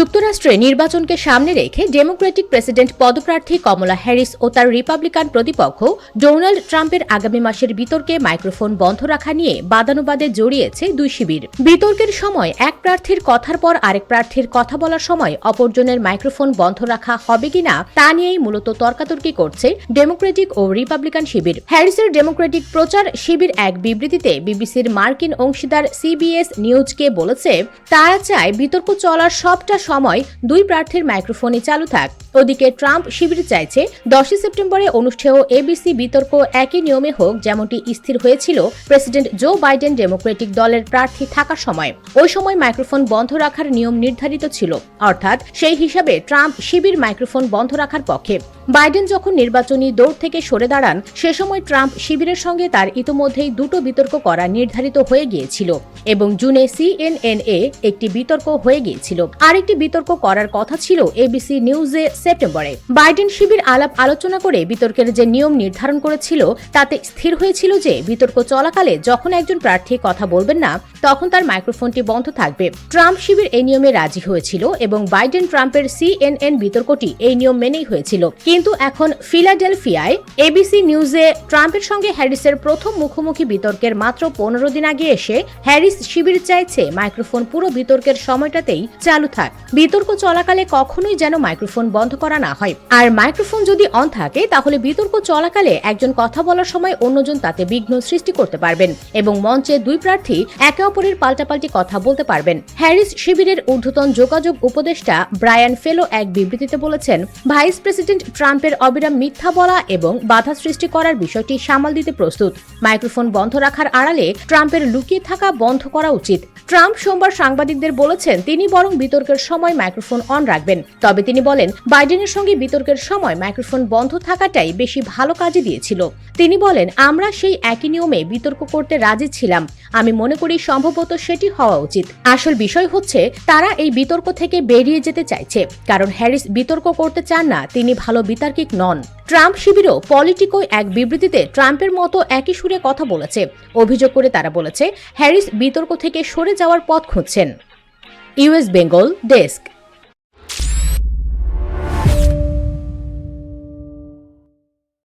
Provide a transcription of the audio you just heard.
যুক্তরাষ্ট্রে নির্বাচনকে সামনে রেখে ডেমোক্রেটিক প্রেসিডেন্ট পদপ্রার্থী কমলা হ্যারিস ও তার রিপাবলিকান প্রতিপক্ষ ডোনাল্ড ট্রাম্পের আগামী মাসের বিতর্কে মাইক্রোফোন বন্ধ রাখা নিয়ে বাদানুবাদে জড়িয়েছে দুই শিবির। বিতর্কের সময় এক প্রার্থীর কথার পর আরেক প্রার্থীর কথা বলার সময় অপরজনের মাইক্রোফোন বন্ধ রাখা হবে কিনা তা নিয়েই মূলত তর্কাতর্কি করছে ডেমোক্রেটিক ও রিপাবলিকান শিবির। হ্যারিসের ডেমোক্রেটিক প্রচার শিবির এক বিবৃতিতে বিবিসির মার্কিন অংশীদার সিবিএস নিউজকে বলেছে, তারা চায় বিতর্ক চলার সবটা সময় দুই প্রার্থীর মাইক্রোফোনই চালু থাক। ওদিকে ট্রাম্প শিবির চাইছে 10 সেপ্টেম্বরে অনুষ্ঠেয় এবিসি বিতর্ক একই নিয়মে হোক যেমনটি স্থির হয়েছিল প্রেসিডেন্ট জো বাইডেন ডেমোক্রেটিক দলের প্রার্থী থাকার সময়। ওই সময় মাইক্রোফোন বন্ধ রাখার নিয়ম নির্ধারিত ছিল, অর্থাৎ সেই হিসাবে ট্রাম্প শিবির মাইক্রোফোন বন্ধ রাখার পক্ষে। বাইডেন যখন নির্বাচনী দৌড় থেকে সরে দাঁড়ান সে সময় ট্রাম্প শিবিরের সঙ্গে তার ইতোমধ্যেই দুটো বিতর্ক করা নির্ধারিত হয়ে গিয়েছিল এবং জুনে সিএনএনএ একটি বিতর্ক হয়ে গিয়েছিল। আরেকটি বিতর্ক করার কথা ছিল এবিসি নিউজে সেপ্টেম্বরে। বাইডেন শিবির আলাপ আলোচনা করে বিতর্কের যে নিয়ম নির্ধারণ করেছিল তাতে স্থির হয়েছিল যে বিতর্ক চলাকালে যখন একজন প্রার্থী কথা বলবেন না তখন তার মাইক্রোফোনটি বন্ধ থাকবে। ট্রাম্প শিবির এই নিয়মে রাজি হয়েছিল এবং বাইডেন ট্রাম্পের সিএনএন বিতর্কটি এই নিয়ম মেনেই হয়েছিল। কিন্তু এখন ফিলাডেলফিয়ায় এবিসি নিউজে ট্রাম্পের সঙ্গে হ্যারিসের প্রথম মুখোমুখি বিতর্কের মাত্র 15 দিন আগে এসে হ্যারিস শিবির চাইছে মাইক্রোফোন পুরো বিতর্কের সময়টাতেই চালু থাক। বিতর্ক চলাকালে কখনোই যেন মাইক্রোফোন বন্ধ করা না হয়। আর মাইক্রোফোন যদি অন থাকে তাহলে বিতর্ক চলাকালে একজন কথা বলার সময় অন্যজন তাতে বিঘ্ন সৃষ্টি করতে পারবেন এবং মঞ্চে দুই প্রার্থী একে অপরের পাল্টাপাল্টি কথা বলতে পারবেন। হ্যারিস শিবিরের ঊর্ধ্বতন যোগাযোগ উপদেষ্টা ব্রায়ান ফেলো এক বিবৃতিতে বলেছেন, ভাইস প্রেসিডেন্ট ট্রাম্পের অবিরাম মিথ্যা বলা এবং বাধা সৃষ্টি করার বিষয়টি সামাল দিতে প্রস্তুত। মাইক্রোফোন বন্ধ রাখার আড়ালে ট্রাম্পের লুকিয়ে থাকা বন্ধ করা উচিত। ট্রাম্প সোমবার সাংবাদিকদের বলেছেন তিনি বরং বিতর্কের সময় মাইক্রোফোন অন রাখবেন। তবে তিনি বলেন বাইডেনের সঙ্গে বিতর্কের সময় মাইক্রোফোন বন্ধ থাকাটাই বেশি ভালো কাজে দিয়েছিল। তিনি বলেন, আমরা সেই একই নিয়মে বিতর্ক করতে রাজি ছিলাম। আমি মনে করি সম্ভবত সেটি হওয়া উচিত। আসল বিষয় হচ্ছে তারা এই বিতর্ক থেকে বেরিয়ে যেতে চাইছে, কারণ হ্যারিস বিতর্ক করতে চান না, তিনি ভালো বিতার্কিক নন। ট্রাম্প শিবিরও পলিটিকো এক বিবৃতিতে ট্রাম্পের মতো একই সুরে কথা বলেছে। অভিযোগ করে তারা বলেছে হ্যারিস বিতর্ক থেকে সরে যাওয়ার পথ খুঁজছেন। US Bengal desk.